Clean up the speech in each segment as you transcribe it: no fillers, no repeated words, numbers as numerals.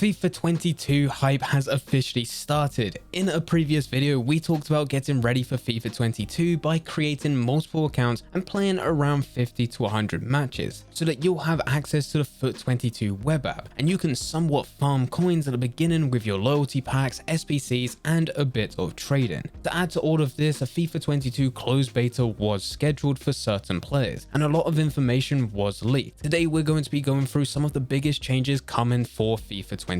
FIFA 22 hype has officially started. In a previous video, we talked about getting ready for FIFA 22 by creating multiple accounts and playing around 50 to 100 matches, so that you'll have access to the FUT22 web app, and you can somewhat farm coins at the beginning with your loyalty packs, SBCs, and a bit of trading. To add to all of this, a FIFA 22 closed beta was scheduled for certain players, and a lot of information was leaked. Today we're going to be going through some of the biggest changes coming for FIFA 22.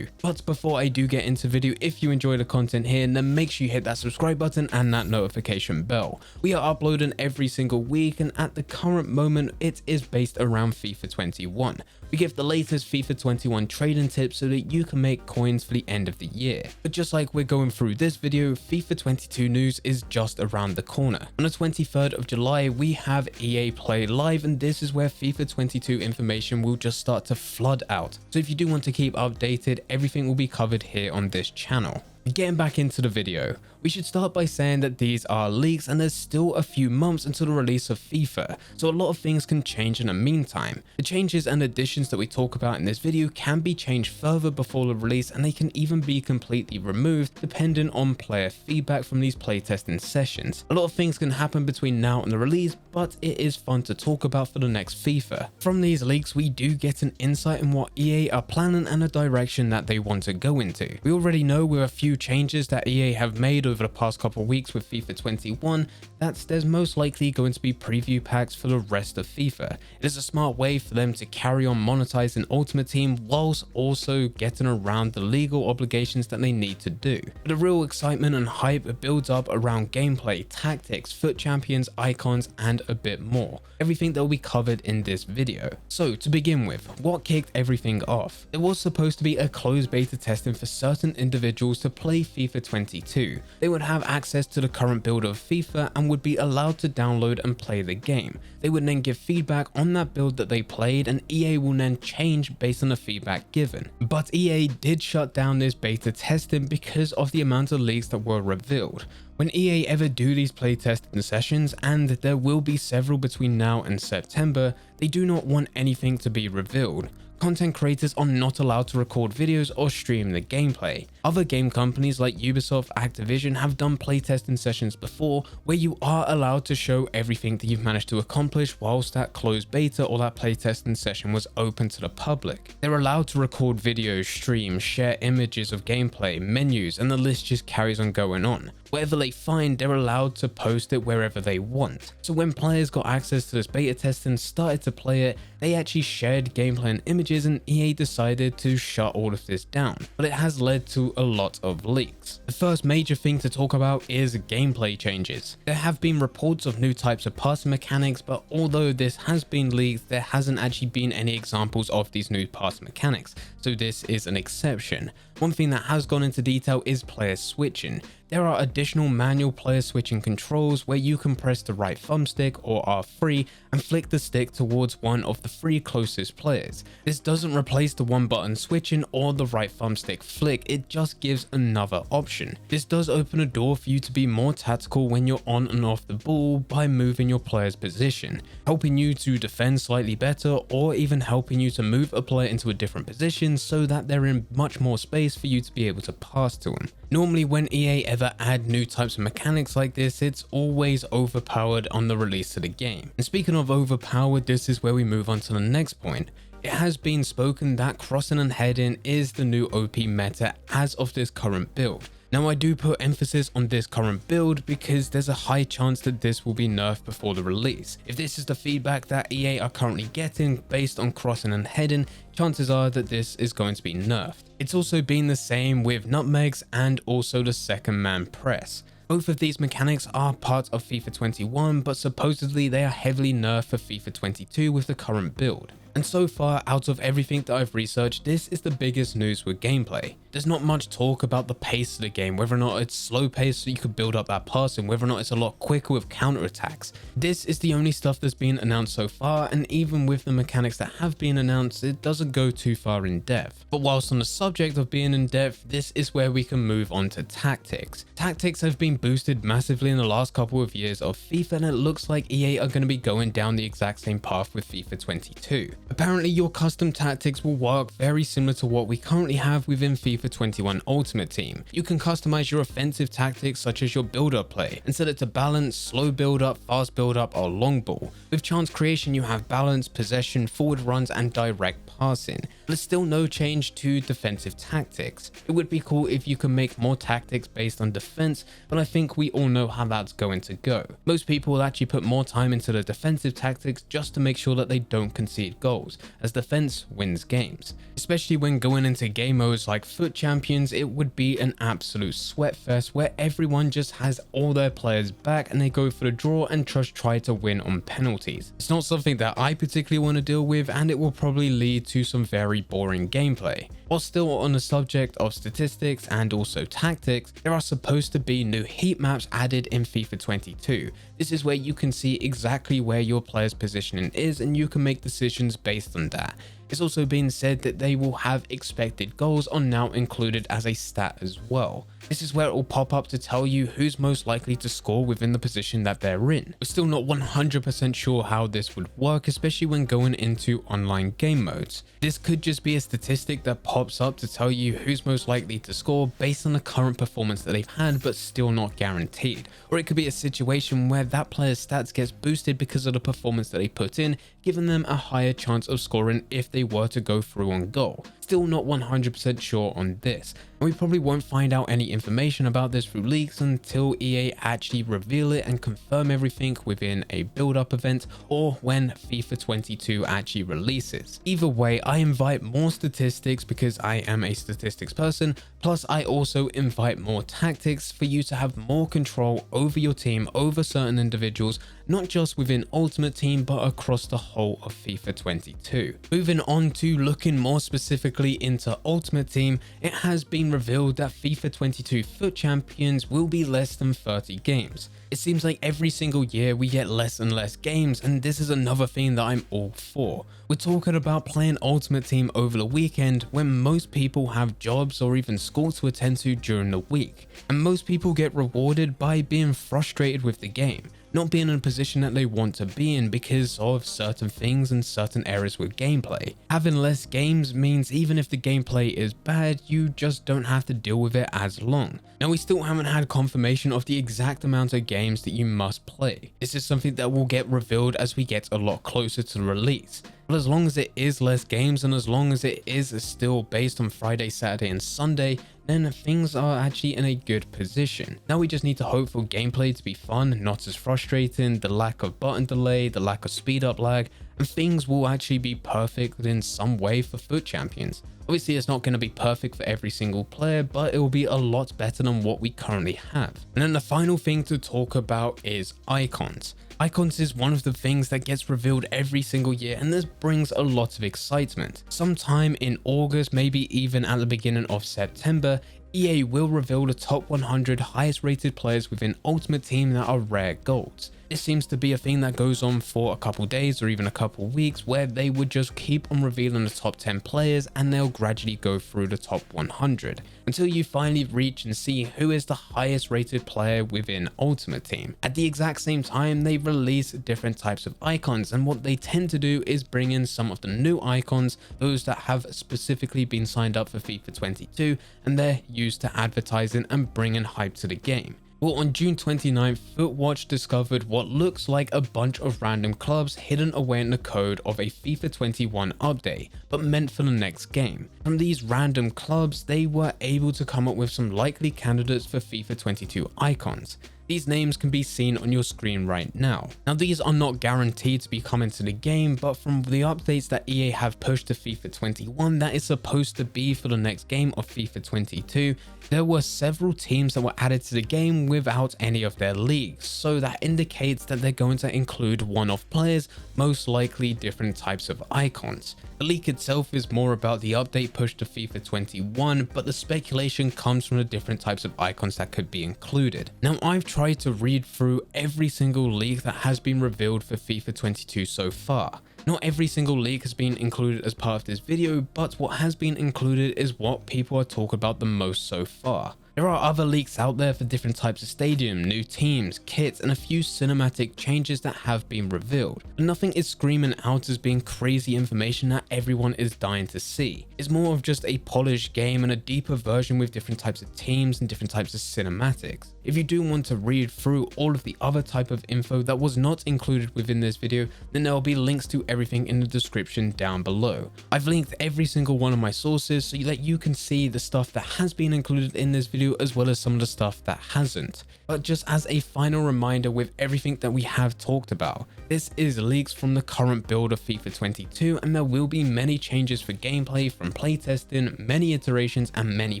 But before I do get into the video, if you enjoy the content here, then make sure you hit that subscribe button and that notification bell. We are uploading every single week, and at the current moment it is based around FIFA 21. We give the latest FIFA 21 trading tips so that you can make coins for the end of the year. But just like we're going through this video, FIFA 22 news is just around the corner. On the 23rd of July, we have EA Play Live, and this is where FIFA 22 information will just start to flood out. So if you do want to keep updated, everything will be covered here on this channel. Getting back into the video, we should start by saying that these are leaks and there's still a few months until the release of FIFA, so a lot of things can change in the meantime. The changes and additions that we talk about in this video can be changed further before the release, and they can even be completely removed depending on player feedback from these playtesting sessions. A lot of things can happen between now and the release, but it is fun to talk about for the next FIFA. From these leaks, we do get an insight in what EA are planning and a direction that they want to go into. We already know with a few changes that EA have made over the past couple of weeks with FIFA 21 that there's most likely going to be preview packs for the rest of FIFA. It is a smart way for them to carry on monetizing Ultimate Team whilst also getting around the legal obligations that they need to do. But the real excitement and hype builds up around gameplay, tactics, FUT champions, icons, and a bit more. Everything that will be covered in this video. So to begin with, what kicked everything off? There was supposed to be a closed beta testing for certain individuals to play FIFA 22. They would have access to the current build of FIFA and would be allowed to download and play the game. They would then give feedback on that build that they played, and EA will then change based on the feedback given. But EA did shut down this beta testing because of the amount of leaks that were revealed. When EA ever do these playtesting sessions, and there will be several between now and September, they do not want anything to be revealed. Content creators are not allowed to record videos or stream the gameplay. Other game companies like Ubisoft, Activision have done playtesting sessions before where you are allowed to show everything that you've managed to accomplish whilst that closed beta or that playtesting session was open to the public. They're allowed to record videos, stream, share images of gameplay, menus, and the list just carries on going on. Whatever they find, they're allowed to post it wherever they want. So when players got access to this beta test and started to play it, they actually shared gameplay and images, and EA decided to shut all of this down. But it has led to a lot of leaks. The first major thing to talk about is gameplay changes. There have been reports of new types of passing mechanics, but although this has been leaked, there hasn't actually been any examples of these new passing mechanics, so this is an exception. One thing that has gone into detail is player switching. There are additional manual player switching controls where you can press the right thumbstick or R3 and flick the stick towards one of the three closest players. This doesn't replace the one button switching or the right thumbstick flick, it just gives another option. This does open a door for you to be more tactical when you're on and off the ball by moving your player's position, helping you to defend slightly better, or even helping you to move a player into a different position so that they're in much more space for you to be able to pass to them. Normally when EA ever add new types of mechanics like this, it's always overpowered on the release of the game. And speaking of overpowered, this is where we move on to the next point. It has been spoken that crossing and heading is the new OP meta as of this current build. Now I do put emphasis on this current build because there's a high chance that this will be nerfed before the release. If this is the feedback that EA are currently getting based on crossing and heading, chances are that this is going to be nerfed. It's also been the same with nutmegs and also the second man press. Both of these mechanics are part of FIFA 21, but supposedly they are heavily nerfed for FIFA 22 with the current build. And so far, out of everything that I've researched, this is the biggest news with gameplay. There's not much talk about the pace of the game, whether or not it's slow paced so you could build up that passing, whether or not it's a lot quicker with counterattacks. This is the only stuff that's been announced so far, and even with the mechanics that have been announced, it doesn't go too far in depth. But whilst on the subject of being in depth, this is where we can move on to tactics. Tactics have been boosted massively in the last couple of years of FIFA, and it looks like EA are going to be going down the exact same path with FIFA 22. Apparently your custom tactics will work very similar to what we currently have within FIFA 21 Ultimate Team. You can customize your offensive tactics such as your build-up play and set it to balance, slow build-up, fast build-up or long ball. With chance creation you have balance, possession, forward runs and direct passing. There's still no change to defensive tactics. It would be cool if you can make more tactics based on defense, but I think we all know how that's going to go. Most people will actually put more time into the defensive tactics just to make sure that they don't concede goals, as defense wins games. Especially when going into game modes like FUT Champions, it would be an absolute sweat fest where everyone just has all their players back and they go for the draw and just try to win on penalties. It's not something that I particularly want to deal with, and it will probably lead to some very boring gameplay. While still on the subject of statistics and also tactics, there are supposed to be new heat maps added in FIFA 22. This is where you can see exactly where your player's positioning is and you can make decisions based on that. It's also been said that they will have expected goals are now included as a stat as well. This is where it will pop up to tell you who's most likely to score within the position that they're in. We're still not 100% sure how this would work, especially when going into online game modes. This could just be a statistic that pops up to tell you who's most likely to score based on the current performance that they've had, but still not guaranteed. Or it could be a situation where that player's stats gets boosted because of the performance that they put in, giving them a higher chance of scoring if they were to go through on goal. Still not 100% sure on this, and we probably won't find out any information about this through leaks until EA actually reveal it and confirm everything within a build-up event or when FIFA 22 actually releases. Either way, I invite more statistics because I am a statistics person, plus I also invite more tactics for you to have more control over your team, over certain individuals, not just within Ultimate Team but across the whole of FIFA 22. Moving on to looking more specifically into Ultimate Team, it has been revealed that FIFA 22 FUT Champions will be less than 30 games. It seems like every single year we get less and less games, and this is another thing that I'm all for. We're talking about playing Ultimate Team over the weekend when most people have jobs or even school to attend to during the week, and most people get rewarded by being frustrated with the game, not being in a position that they want to be in because of certain things and certain errors with gameplay. Having less games means even if the gameplay is bad, you just don't have to deal with it as long. Now, we still haven't had confirmation of the exact amount of games that you must play. This is something that will get revealed as we get a lot closer to the release. But as long as it is less games and as long as it is still based on Friday, Saturday and Sunday, then things are actually in a good position. Now we just need to hope for gameplay to be fun, not as frustrating, the lack of button delay, the lack of speed up lag, and things will actually be perfect in some way for FUT Champions. Obviously it's not going to be perfect for every single player, but it will be a lot better than what we currently have. And then the final thing to talk about is icons. Icons is one of the things that gets revealed every single year, and this brings a lot of excitement. Sometime in August, maybe even at the beginning of September, EA will reveal the top 100 highest rated players within Ultimate Team that are rare golds. This seems to be a thing that goes on for a couple days or even a couple weeks, where they would just keep on revealing the top 10 players and they'll gradually go through the top 100 until you finally reach and see who is the highest rated player within Ultimate Team. At the exact same time, they release different types of icons, and what they tend to do is bring in some of the new icons, those that have specifically been signed up for FIFA 22, and they're used to advertising and bringing hype to the game. Well, on June 29th, FUTWatch discovered what looks like a bunch of random clubs hidden away in the code of a FIFA 21 update, but meant for the next game. From these random clubs, they were able to come up with some likely candidates for FIFA 22 icons. These names can be seen on your screen right now. Now, these are not guaranteed to be coming to the game, but from the updates that EA have pushed to FIFA 21 that is supposed to be for the next game of FIFA 22, there were several teams that were added to the game without any of their leagues, so that indicates that they're going to include one-off players, most likely different types of icons. The leak itself is more about the update push to FIFA 21, but the speculation comes from the different types of icons that could be included. Now, I've tried to read through every single leak that has been revealed for FIFA 22 so far. Not every single leak has been included as part of this video, but what has been included is what people are talking about the most so far. There are other leaks out there for different types of stadium, new teams, kits, and a few cinematic changes that have been revealed, but nothing is screaming out as being crazy information that everyone is dying to see. It's more of just a polished game and a deeper version with different types of teams and different types of cinematics. If you do want to read through all of the other type of info that was not included within this video, then there will be links to everything in the description down below. I've linked every single one of my sources so that you can see the stuff that has been included in this video as well as some of the stuff that hasn't. But just as a final reminder with everything that we have talked about, this is leaks from the current build of FIFA 22 and there will be many changes for gameplay from playtesting, many iterations and many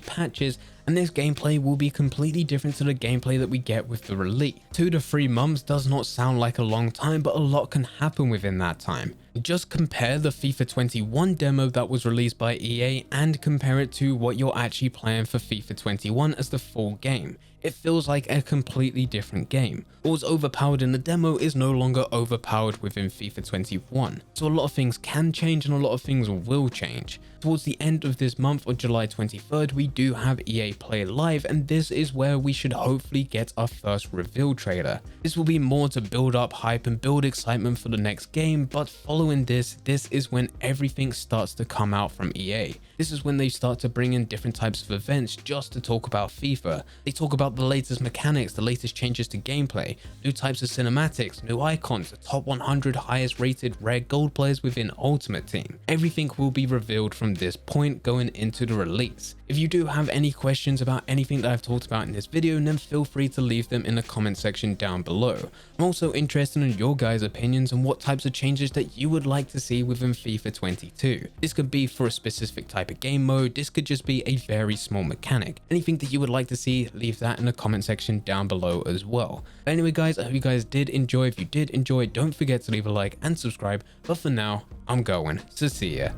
patches, and this gameplay will be completely different to the gameplay that we get with the release. 2 to 3 months does not sound like a long time, but a lot can happen within that time. Just compare the FIFA 21 demo that was released by EA and compare it to what you're actually playing for FIFA 21 as the full game. It feels like a completely different game. What was overpowered in the demo is no longer overpowered within FIFA 21. So a lot of things can change and a lot of things will change. Towards the end of this month on July 23rd, we do have EA Play Live, and this is where we should hopefully get our first reveal trailer. This will be more to build up hype and build excitement for the next game, but following this is when everything starts to come out from EA. This is when they start to bring in different types of events just to talk about FIFA. They talk about the latest mechanics, the latest changes to gameplay, new types of cinematics, new icons, the top 100 highest rated rare gold players within Ultimate Team. Everything will be revealed from this point going into the release. If you do have any questions about anything that I've talked about in this video, then feel free to leave them in the comment section down below. I'm also interested in your guys' opinions on what types of changes that you would like to see within FIFA 22. This could be for a specific type of game mode, this could just be a very small mechanic. Anything that you would like to see, leave that in the comment section down below as well. But anyway guys, I hope you guys did enjoy. If you did enjoy, don't forget to leave a like and subscribe. But for now, I'm going. So see ya.